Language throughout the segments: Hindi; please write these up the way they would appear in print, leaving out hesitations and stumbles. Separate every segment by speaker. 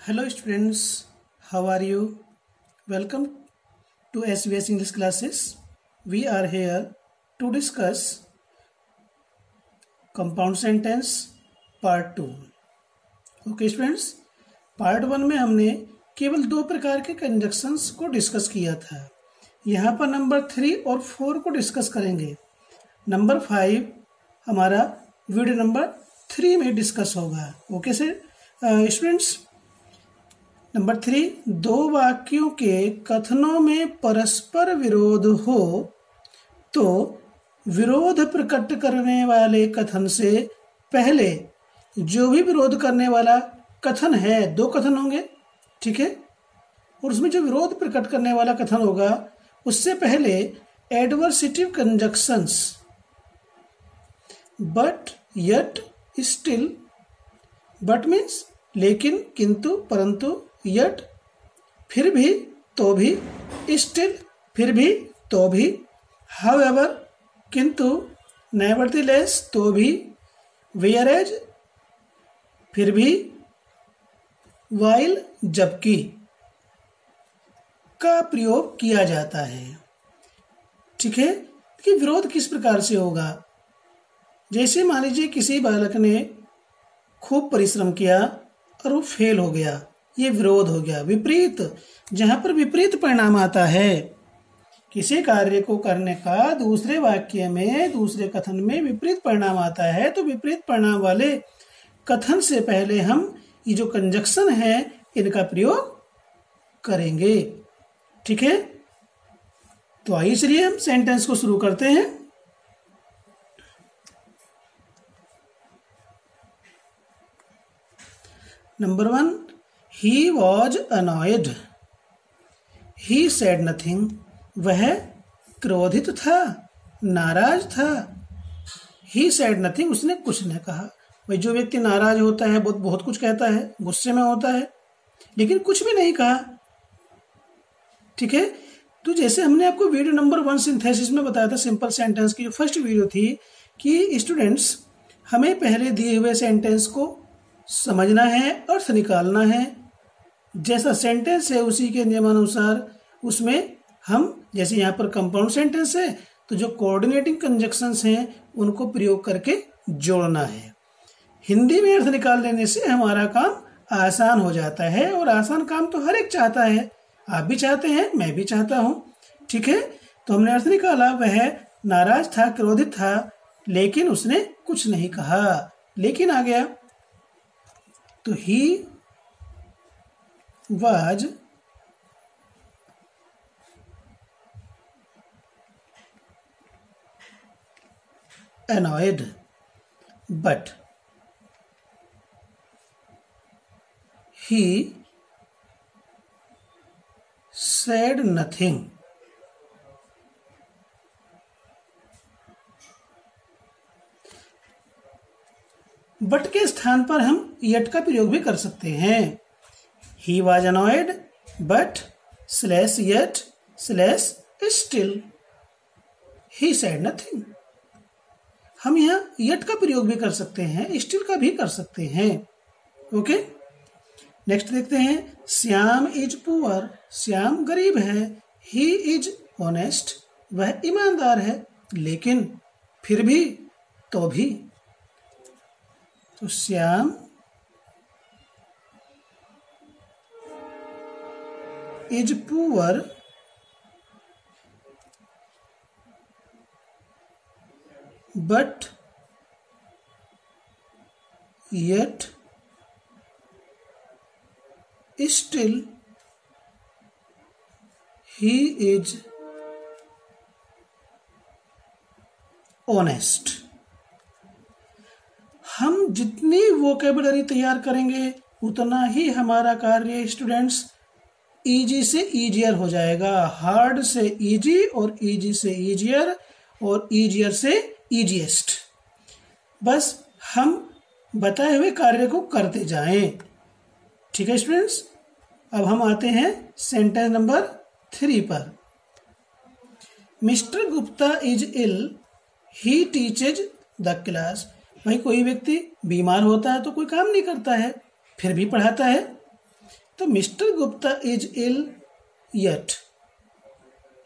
Speaker 1: Hello students, how are you? Welcome to SVS English classes. We are here to discuss compound sentence part 2. Okay students, part 1 में हमने केवल 2 प्रकार के कंजक्शंस को डिस्कस किया था. यहाँ पर नंबर 3 और 4 को डिस्कस करेंगे. नंबर 5 हमारा वीडियो नंबर 3 में डिस्कस होगा. Okay sir students. नंबर 3, 2 वाक्यों के कथनों में परस्पर विरोध हो तो विरोध प्रकट करने वाले कथन से पहले जो भी विरोध करने वाला कथन है, 2 कथन होंगे, ठीक है, और उसमें जो विरोध प्रकट करने वाला कथन होगा उससे पहले adversative conjunctions but, yet, still, but means लेकिन, किंतु, परंतु, यट फिर भी, तो भी, स्टिल फिर भी, तो भी, हाउएवर किंतु, नेवरदलेस तो भी, वेयरएज फिर भी, वाइल जबकि का प्रयोग किया जाता है. ठीक है, कि विरोध किस प्रकार से होगा. जैसे मान लीजिए किसी बालक ने खूब परिश्रम किया और वो फेल हो गया, ये विरोध हो गया. विपरीत, जहां पर विपरीत परिणाम आता है, किसी कार्य को करने का दूसरे वाक्य में, दूसरे कथन में विपरीत परिणाम आता है, तो विपरीत परिणाम वाले कथन से पहले हम ये जो कंजक्शन है इनका प्रयोग करेंगे. ठीक है, तो आइए चलिए हम सेंटेंस को शुरू करते हैं. Number 1, he was annoyed. He said nothing. वह क्रोधित था, नाराज था. He said nothing. उसने कुछ न कहा. भाई जो व्यक्ति नाराज होता है बहुत कुछ कहता है, गुस्से में होता है, लेकिन कुछ भी नहीं कहा. ठीक है, तो जैसे हमने आपको वीडियो नंबर 1 सिंथेसिस में बताया था, सिंपल सेंटेंस की जो फर्स्ट वीडियो थी, कि स्टूडेंट्स हमें पहले दिए हुए सेंटेंस को समझना है, अर्थ निकालना है. जैसा सेंटेंस है उसी के नियमानुसार उसमें हम, जैसे यहाँ पर कंपाउंड सेंटेंस है तो जो कोऑर्डिनेटिंग कंजक्शंस हैं उनको प्रयोग करके जोड़ना है. हिंदी में अर्थ निकाल देने से हमारा काम आसान हो जाता है, और आसान काम तो हर एक चाहता है. आप भी चाहते हैं, मैं भी चाहता हूँ. ठीक है, तो हमने अर्थ निकाला, वह नाराज था, क्रोधित था, लेकिन उसने कुछ नहीं कहा. लेकिन आ गया, तो he was annoyed, but he said nothing. But के स्थान पर हम यट का प्रयोग भी कर सकते हैं. He was annoyed, but /yet /still he said nothing. हम यहाँ यट का प्रयोग भी कर सकते हैं, स्टिल का भी कर सकते हैं. ओके, नेक्स्ट देखते हैं. Shyam is poor. श्याम गरीब है. He is honest. वह ईमानदार है, लेकिन, फिर भी, तो भी. तो Shyam is poor but yet still he is honest. हम जितनी वोकेबुलरी तैयार करेंगे उतना ही हमारा कार्य स्टूडेंट्स इजी से इजियर हो जाएगा. हार्ड से इजी, और इजी से इजियर, और इजियर से इजीएस्ट. बस हम बताए हुए कार्य को करते जाएं. ठीक है स्टूडेंट्स, अब हम आते हैं सेंटेंस नंबर 3 पर. Mister Gupta is ill. He teaches the class. भाई कोई व्यक्ति बीमार होता है तो कोई काम नहीं करता है, फिर भी पढ़ाता है. तो mister Gupta is ill yet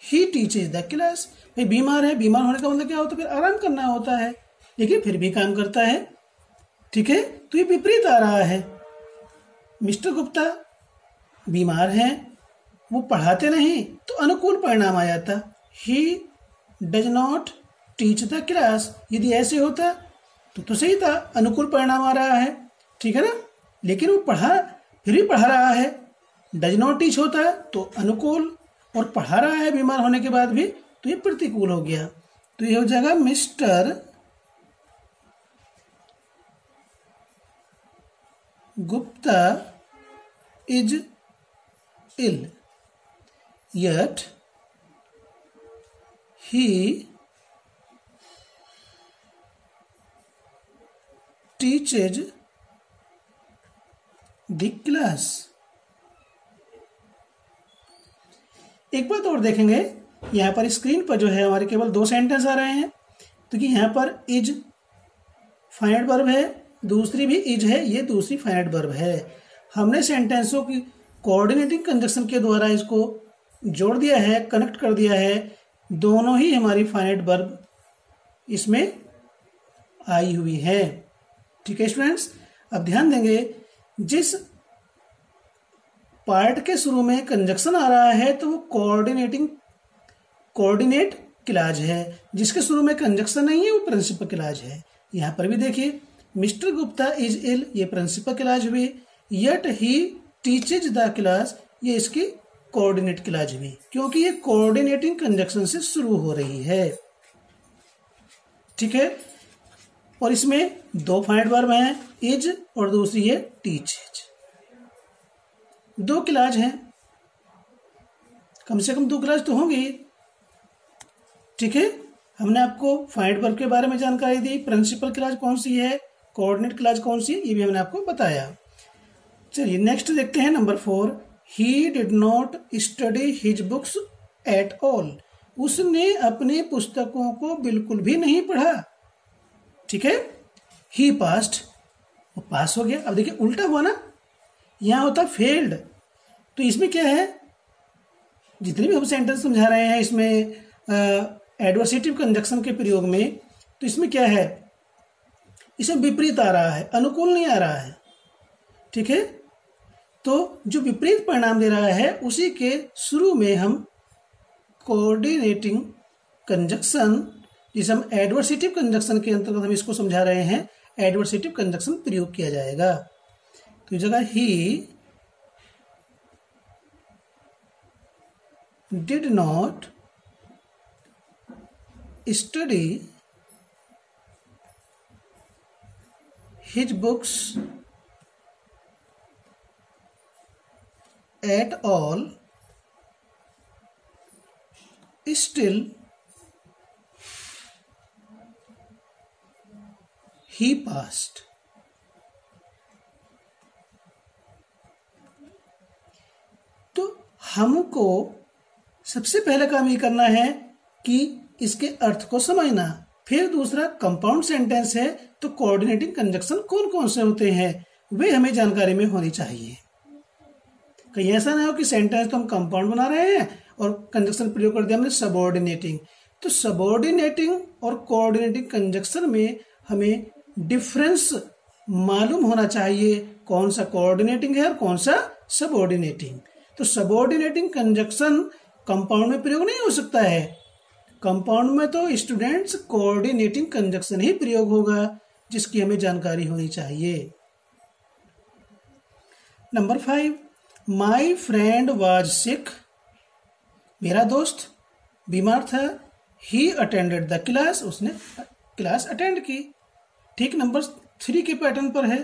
Speaker 1: he teaches the class. भाई बीमार है, बीमार होने का मतलब क्या होता है? फिर आराम करना होता है, लेकिन फिर भी काम करता है। ठीक है, तो ये विपरीत आ रहा है। मिस्टर गुप्ता बीमार हैं, वो पढ़ाते नहीं, तो अनुकूल परिणाम आ जाता, he does not teach the class. यदि ऐसे होता तो सही था, अनुकूल परिणाम आ रहा है, ठीक है ना। लेकिन वो फिर भी पढ़ा रहा है। डज नॉट टीच होता है तो अनुकूल, और पढ़ा रहा है बीमार होने के बाद भी, तो ये प्रतिकूल हो गया। तो ये हो जाएगा mister Gupta is ill yet he teaches the class। एक बात और देखेंगे, यहाँ पर स्क्रीन पर जो है हमारे केवल 2 सेंटेंस आ रहे हैं, क्योंकि यहाँ पर इज फाइनाइट वर्ब है, दूसरी भी इज है, ये दूसरी फाइनाइट वर्ब है। हमने सेंटेंसों की कोऑर्डिनेटिंग कंजक्शन के द्वारा इसको जोड़ दिया है, कनेक्ट कर दिया है। दोनों ही हमारी फाइनाइट वर्ब इसमें आई हुई है। ठीक है स्टूडेंट्स, अब ध्यान देंगे, जिस पार्ट के शुरू में कंजक्शन आ रहा है तो वो कोऑर्डिनेट क्लॉज है, जिसके शुरू में कंजक्शन नहीं है वो प्रिंसिपल क्लॉज है। यहाँ पर भी देखिए, मिस्टर गुप्ता इज इल, ये प्रिंसिपल क्लॉज हुई, yet he teaches the class, ये इसकी कोऑर्डिनेट क्लॉज हुई, क्योंकि ये कोऑर्डिनेटिंग कंजक्शन से शुरू हो रही है। ठीक है, और इसमें 2 फाइनाइट वर्ब हैं, इज और दूसरी है टीचेज। 2 क्लॉज हैं, कम से कम 2 क्लॉज तो होंगी। ठीक है, हमने आपको फाइनाइट वर्ब के बारे में जानकारी दी, प्रिंसिपल क्लॉज कौन सी है, कोऑर्डिनेट क्लॉज कौन सी है, ये भी हमने आपको बताया। चलिए नेक्स्ट देखते हैं, number 4, he did not study his books at all. उसने अपनी पुस्तकों को बिल्कुल भी नहीं पढ़ा। ठीक है, ही पास्ड, वो पास हो गया। अब देखिए उल्टा हुआ ना, यहां होता फेल्ड, तो इसमें क्या है, जितने भी हम सेंटेंस समझा रहे हैं इसमें एडवर्सेटिव कंजक्शन के प्रयोग में, तो इसमें क्या है, इसमें विपरीत आ रहा है, अनुकूल नहीं आ रहा है। ठीक है, तो जो विपरीत परिणाम दे रहा है उसी के शुरू में हम कोऑर्डिनेटिंग कंजक्शन, जिसे हम एडवर्सेटिव कंजक्शन के अंतर्गत हम इसको समझा रहे हैं, एडवर्सेटिव कंजक्शन प्रयोग किया जाएगा। तो इस जगह he did not study his books at all, still he passed। तो हमको सबसे पहला काम ये करना है कि इसके अर्थ को समझना, फिर दूसरा कंपाउंड सेंटेंस है, तो कोऑर्डिनेटिंग कंजक्शन कौन कौन से होते हैं वे हमें जानकारी में होनी चाहिए। कहीं ऐसा ना हो कि सेंटेंस तो हम कंपाउंड बना रहे हैं और कंजक्शन प्रयोग कर दिया हमने सबऑर्डिनेटिंग। तो सबऑर्डिनेटिंग और कोऑर्डिनेटिंग कंजक्शन में हमें डिफरेंस मालूम होना चाहिए, कौन सा कोऑर्डिनेटिंग है और कौन सा सबऑर्डिनेटिंग। तो सबऑर्डिनेटिंग कंजक्शन कंपाउंड में प्रयोग नहीं हो सकता है, कंपाउंड में तो स्टूडेंट्स कोऑर्डिनेटिंग कंजक्शन ही प्रयोग होगा, जिसकी हमें जानकारी होनी चाहिए। Number 5, my friend was sick, मेरा दोस्त बीमार था। ही अटेंडेड द क्लास, उसने क्लास अटेंड की। ठीक, नंबर 3 के पैटर्न पर है,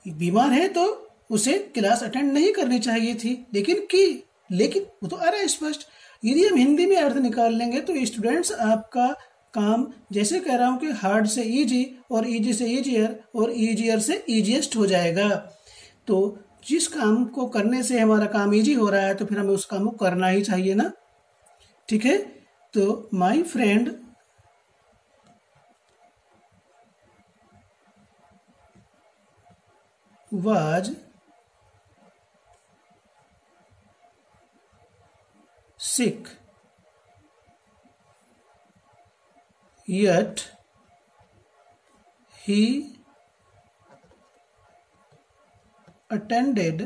Speaker 1: बीमार है तो उसे क्लास अटेंड नहीं करनी चाहिए थी, लेकिन की, लेकिन वो तो आ रहा है स्पष्ट। यदि हम हिंदी में अर्थ निकाल लेंगे तो स्टूडेंट्स आपका काम, जैसे कह रहा हूं कि हार्ड से इजी और इजी से इजियर और इजियर से इजीएस्ट हो जाएगा। तो जिस काम को करने से हमारा काम इजी हो रहा है तो फिर हमें उस काम को करना ही चाहिए ना। ठीक है, तो my friend was sick, yet he attended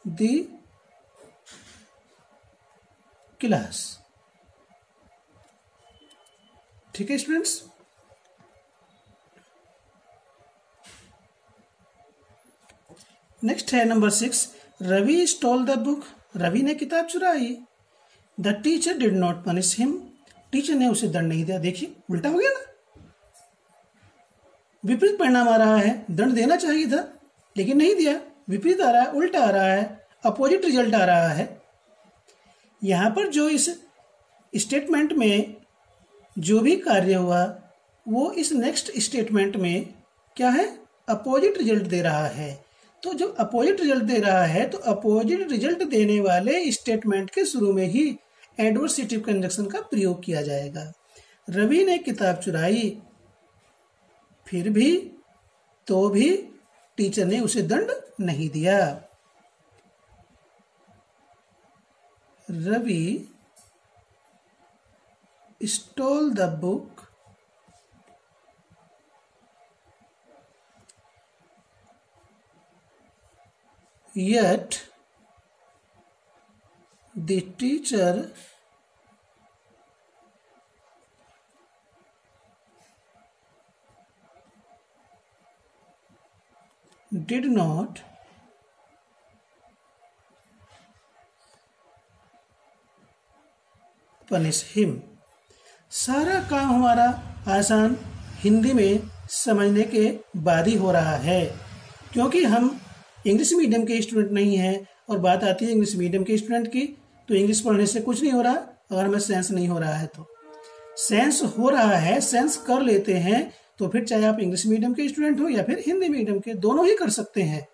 Speaker 1: the class। ठीक है स्टूडेंट्स। नेक्स्ट है number 6, Ravi stole the book. Ravi ने किताब चुराई। The teacher did not punish him. Teacher ने उसे दंड नहीं दिया। देखिए उल्टा हो गया ना, विपरीत परिणाम आ रहा है। दंड देना चाहिए था लेकिन नहीं दिया, विपरीत आ रहा है, उल्टा आ रहा है, अपोजिट रिजल्ट आ रहा है। यहां पर जो इस स्टेटमेंट में जो भी कार्य हुआ वो इस नेक्स्ट स्टेटमेंट में क्या है, अपोजिट रिजल्ट दे रहा है। तो जो अपोजिट रिजल्ट दे रहा है तो अपोजिट रिजल्ट देने वाले स्टेटमेंट के शुरू में ही एडवर्सेटिव कंजक्शन का प्रयोग किया जाएगा। रवि ने किताब चुराई, फिर भी तो भी टीचर ने उसे दंड नहीं दिया। Ravi stole the book yet the teacher did not punish him। सारा काम हमारा आसान हिंदी में समझने के बाद ही हो रहा है, क्योंकि हम इंग्लिश मीडियम के स्टूडेंट नहीं हैं। और बात आती है इंग्लिश मीडियम के स्टूडेंट की, तो इंग्लिश पढ़ने से कुछ नहीं हो रहा अगर हमें सेंस नहीं हो रहा है। तो सेंस हो रहा है, सेंस कर लेते हैं, तो फिर चाहे आप इंग्लिश मीडियम के स्टूडेंट हो या फिर हिंदी मीडियम के, दोनों ही कर सकते हैं।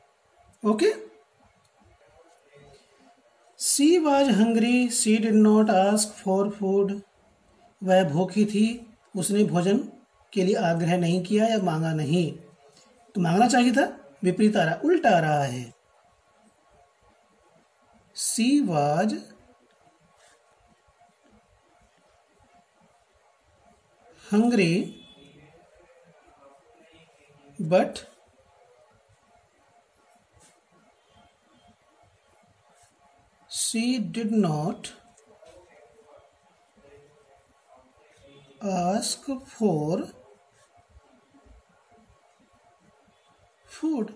Speaker 1: Okay. She was hungry, she did not ask for food. वह भूखी थी, उसने भोजन के लिए आग्रह नहीं किया या मांगा नहीं। तो मांगना चाहिए था, विपरीत आ रहा, उल्टा आ रहा है। She was hungry but she did not ask for food.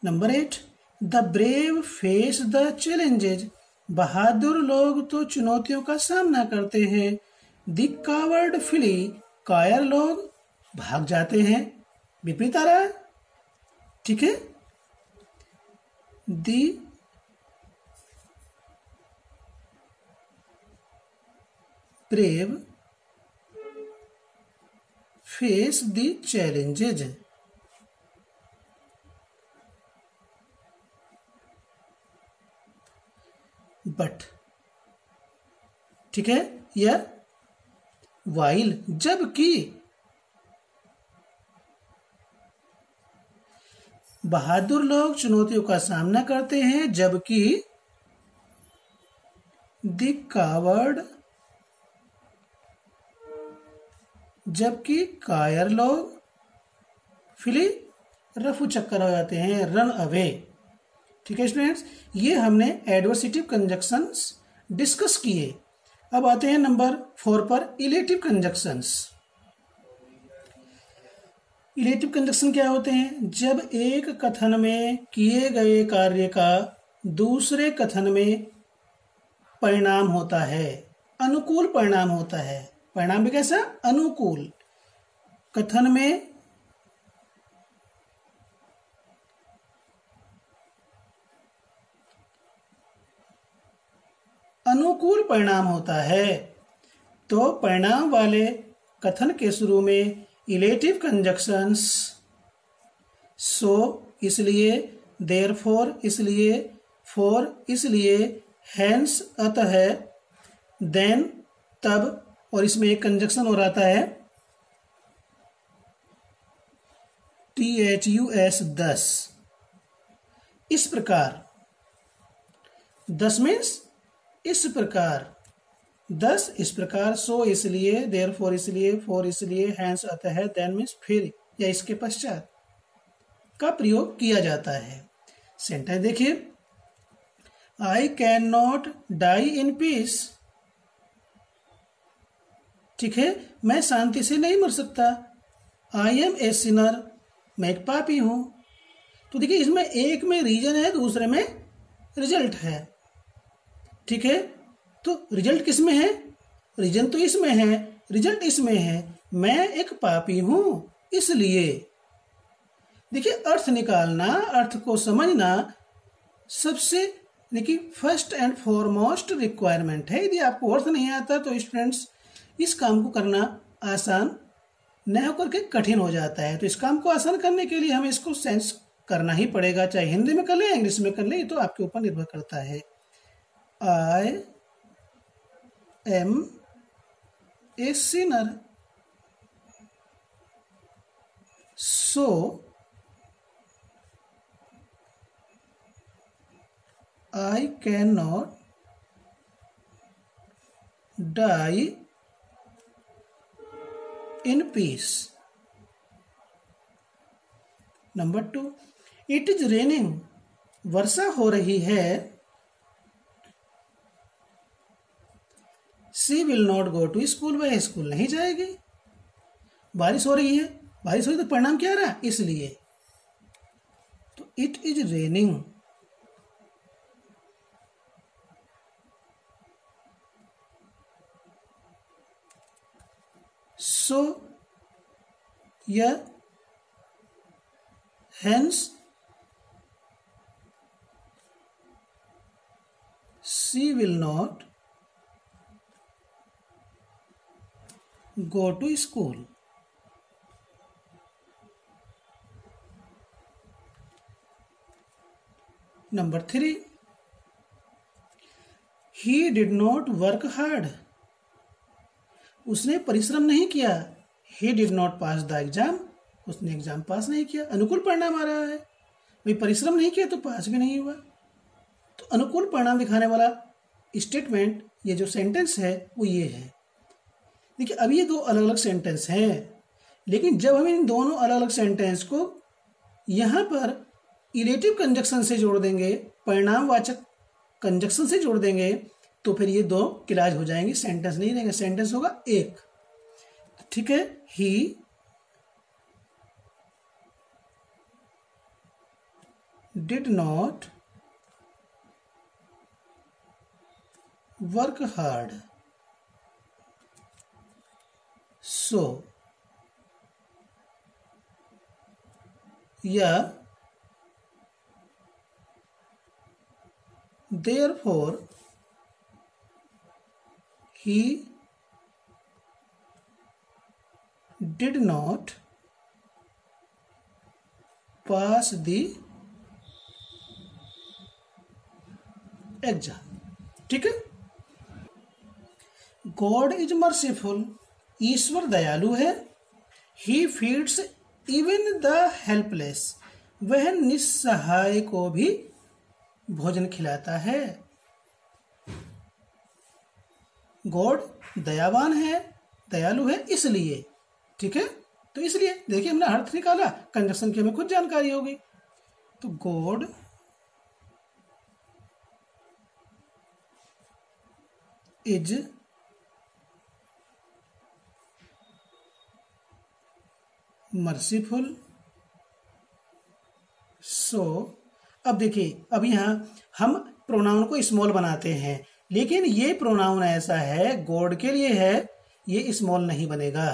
Speaker 1: Number 8, the brave face the challenges. बहादुर लोग तो चुनौतियों का सामना करते हैं। द कावर्ड फ्ली, कायर लोग भाग जाते हैं। विपरीत आ रहा है, ठीक है। The brave face the challenges. But, ठीक है, या वाइल, जबकि। बहादुर लोग चुनौतियों का सामना करते हैं, जबकि द कावर्ड, जबकि कायर लोग फिली रफू चक्कर हो जाते हैं, रन अवे। ठीक है स्टूडेंट्स, ये हमने एडवर्सेटिव कंजक्शंस डिस्कस किए। अब आते हैं नंबर 4 पर, इलेटिव कंजक्शंस। इलेटिव कंजक्शन क्या होते हैं? जब एक कथन में किए गए कार्य का दूसरे कथन में परिणाम होता है, अनुकूल परिणाम होता है। परिणाम भी कैसा? अनुकूल। कथन में अनुकूल परिणाम होता है, तो परिणाम वाले कथन के शुरू में इलेटिव कंजक्शंस सो इसलिए, देयरफॉर इसलिए, फॉर इसलिए, हेंस अतः, देन तब, और इसमें एक कंजक्शन और आता है THUS 10। इस प्रकार दस मीन्स इस प्रकार, दस इस प्रकार, सो इसलिए, देयरफॉर इसलिए, फॉर इसलिए, हैंस आता है, देन मीन्स फिर या इसके पश्चात का प्रयोग किया जाता है। सेंटेंस देखिए, I can not die in peace. ठीक है, मैं शांति से नहीं मर सकता। आई एम ए सिनर, मैं एक पापी हूं। तो देखिए, इसमें एक में रीजन है, दूसरे में रिजल्ट है। ठीक है, तो रिजल्ट किस में है? रीजन तो इसमें है, रिजल्ट इसमें है। मैं एक पापी हूं इसलिए। देखिए, अर्थ निकालना, अर्थ को समझना सबसे देखिए फर्स्ट एंड फॉरमोस्ट रिक्वायरमेंट है। यदि आपको अर्थ नहीं आता तो स्टूडेंट्स इस काम को करना आसान न होकर के कठिन हो जाता है। तो इस काम को आसान करने के लिए हमें इसको सेंस करना ही पड़ेगा, चाहे हिंदी में कर ले या इंग्लिश में कर ले, ये तो आपके ऊपर निर्भर करता है। I am a sinner, so I can not die in peace. Number 2, it is raining, वर्षा हो रही है। She will not go to school, वह स्कूल नहीं जाएगी। बारिश हो रही है, बारिश हो रही तो परिणाम क्या रहा? इसलिए। तो इट इज रेनिंग, सो या hence she will not go to school. Number 3, he did not work hard, उसने परिश्रम नहीं किया। he did not pass the exam, उसने एग्जाम पास नहीं किया। अनुकूल परिणाम आ रहा है, भाई परिश्रम नहीं किया तो पास भी नहीं हुआ। तो अनुकूल परिणाम दिखाने वाला स्टेटमेंट, ये जो सेंटेंस है वो ये है। देखिए, अब ये दो अलग अलग सेंटेंस हैं, लेकिन जब हम इन दोनों अलग अलग सेंटेंस को यहाँ पर इलेटिव कंजक्शन से जोड़ देंगे, परिणामवाचक कंजक्शन से जोड़ देंगे, तो फिर ये दो क्लास हो जाएंगे, सेंटेंस नहीं रहेंगे, सेंटेंस होगा एक। ठीक है, ही did not work hard, so yeah, therefore he did not pass the exam. ठीक है, गॉड इज मर्सीफुल, ईश्वर दयालु है। ही फीड्स इवन द हेल्पलेस, वह निस्सहाय को भी भोजन खिलाता है। गॉड दयावान है, दयालु है इसलिए। ठीक है, तो इसलिए देखिए हमने अर्थ निकाला, कंजक्शन की हमें खुद जानकारी होगी। तो गॉड इज मर्सीफुल, सो अब देखिए, अब यहां हम प्रोनाउन को स्मॉल बनाते हैं, लेकिन ये प्रोनाउन ऐसा है, गॉड के लिए है, ये स्मॉल नहीं बनेगा।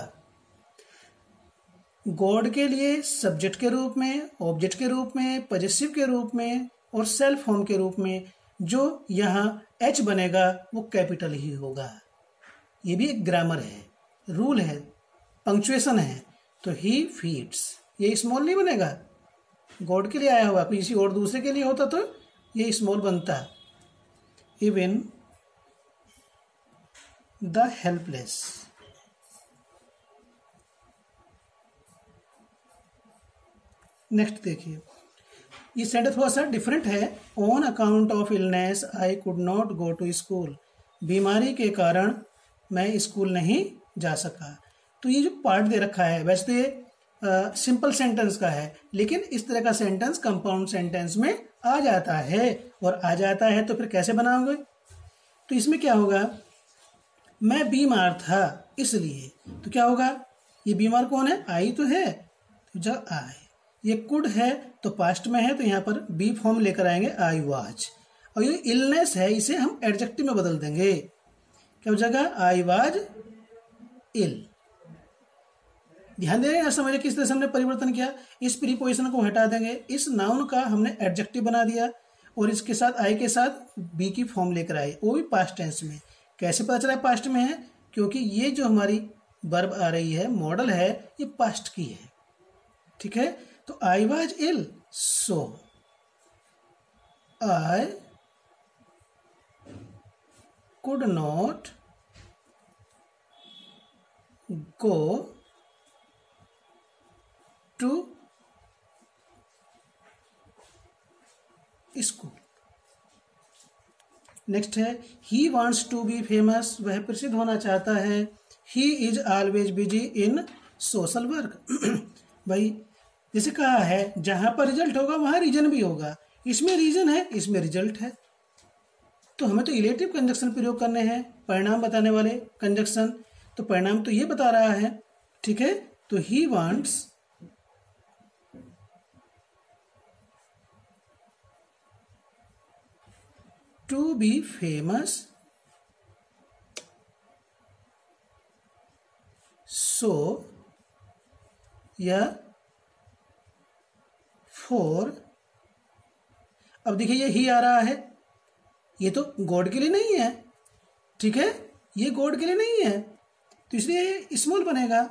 Speaker 1: गॉड के लिए सब्जेक्ट के रूप में, ऑब्जेक्ट के रूप में, पॉजेसिव के रूप में और सेल्फ फॉर्म के रूप में जो यहाँ एच बनेगा वो कैपिटल ही होगा। ये भी एक ग्रामर है, रूल है, पंक्चुएशन है। तो ही फीड्स, ये स्मॉल नहीं बनेगा, गॉड के लिए आया हुआ, किसी और दूसरे के लिए होता तो ये स्मॉल बनता। इवन द हेल्पलेस, नेक्स्ट देखिए, ये सेंटेंस थोड़ा सा डिफरेंट है। On account of illness I could not go to school. बीमारी के कारण मैं स्कूल नहीं जा सका। तो ये जो पार्ट दे रखा है वैसे तो ये सिंपल सेंटेंस का है, लेकिन इस तरह का सेंटेंस कंपाउंड सेंटेंस में आ जाता है। और आ जाता है तो फिर कैसे बनाओगे? तो इसमें क्या होगा, मैं बीमार था इसलिए, तो क्या होगा, ये बीमार कौन है, आई तो है, तो जब आई, ये कुड है तो पास्ट में है तो यहाँ पर बी फॉर्म लेकर आएंगे आई वाज। और ये इलनेस है इसे हम एडजेक्टिव में बदल देंगे, क्या हो जाएगा, आई वाज इल। ध्यान दे रहे हैं, समझे किस तरह से हमने परिवर्तन किया। इस प्रीपोजिशन को हटा देंगे, इस नाउन का हमने एडजेक्टिव बना दिया और इसके साथ आई के साथ बी की फॉर्म लेकर आए, वो भी पास्ट टेंस में। कैसे पता चला पास्ट में है, क्योंकि ये जो हमारी वर्ब आ रही है, मॉडल है, ये पास्ट की है। ठीक है, तो I was ill so I could not go to school. Next है he wants to be famous, वह प्रसिद्ध होना चाहता है। He is always busy in social work. भाई जैसे कहा है जहां पर रिजल्ट होगा वहां रीजन भी होगा, इसमें रीजन है इसमें रिजल्ट है, तो हमें तो इलेक्टिव कंजक्शन प्रयोग करने हैं, परिणाम बताने वाले कंजक्शन। तो परिणाम तो ये बता रहा है, ठीक है। तो he wants to be famous, so या for। अब देखिए ये ही आ रहा है, ये तो गॉड के लिए नहीं है, ठीक है, ये गॉड के लिए नहीं है, तो इसलिए स्मॉल बनेगा।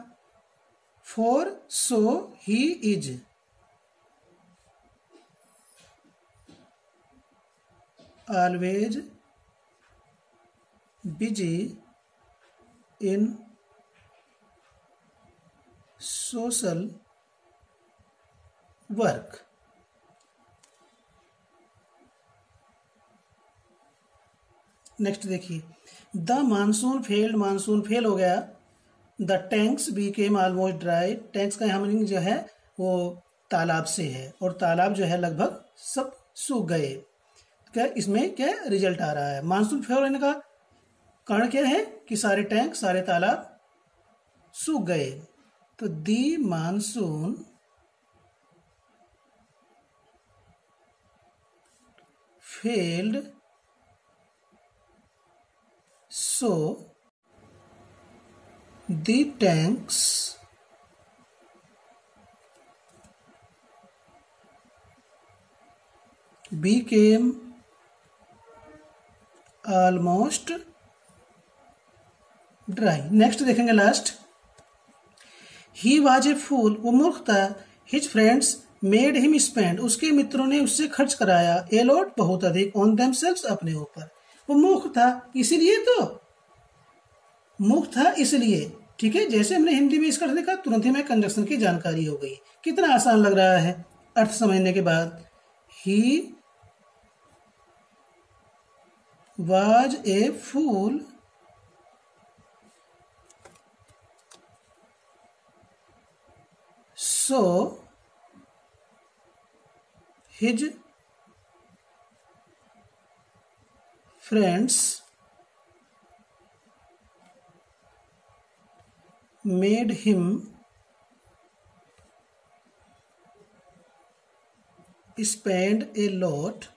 Speaker 1: for so he is always busy in social work। Next देखिए, the monsoon failed, monsoon fail हो गया। The tanks became almost dry, tanks का यहाँ मीनिंग जो है वो तालाब से है, और तालाब जो है लगभग सब सूख गए। क्या इसमें क्या रिजल्ट आ रहा है, मानसून फेल होने का कारण क्या है कि सारे टैंक सारे तालाब सूख गए। तो the monsoon failed so the tanks became almost dry. Next देखेंगे last, he was a fool, वो मूर्ख था। His friends made him spend, उसके मित्रों ने उससे खर्च कराया, ए लॉट बहुत अधिक, ऑन देमसेल्व्स अपने ऊपर। वो मूर्ख था इसीलिए, तो मूर्ख था इसलिए, ठीक है। जैसे हमने हिंदी में इसका देखा तुरंत ही में कंजक्शन की जानकारी हो गई, कितना आसान लग रहा है अर्थ समझने के बाद। ही was a fool so his friends made him spend a lot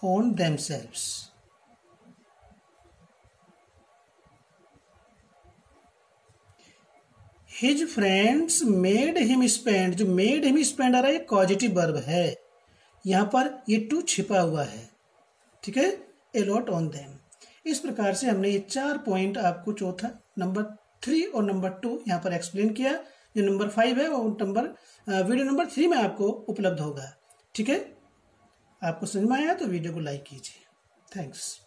Speaker 1: on themselves। His friends made him spend, जो made him spend आ रहा है ये कॉजेटिव वर्ब है, यहाँ पर ये टू छिपा हुआ है, ठीक है, a lot on them। इस प्रकार से हमने ये 4 पॉइंट आपको चौथा नंबर 3 और नंबर 2 यहाँ पर एक्सप्लेन किया। जो नंबर 5 है वो वीडियो नंबर 3 में आपको उपलब्ध होगा, ठीक है। आपको समझ में आया तो वीडियो को लाइक कीजिए। थैंक्स।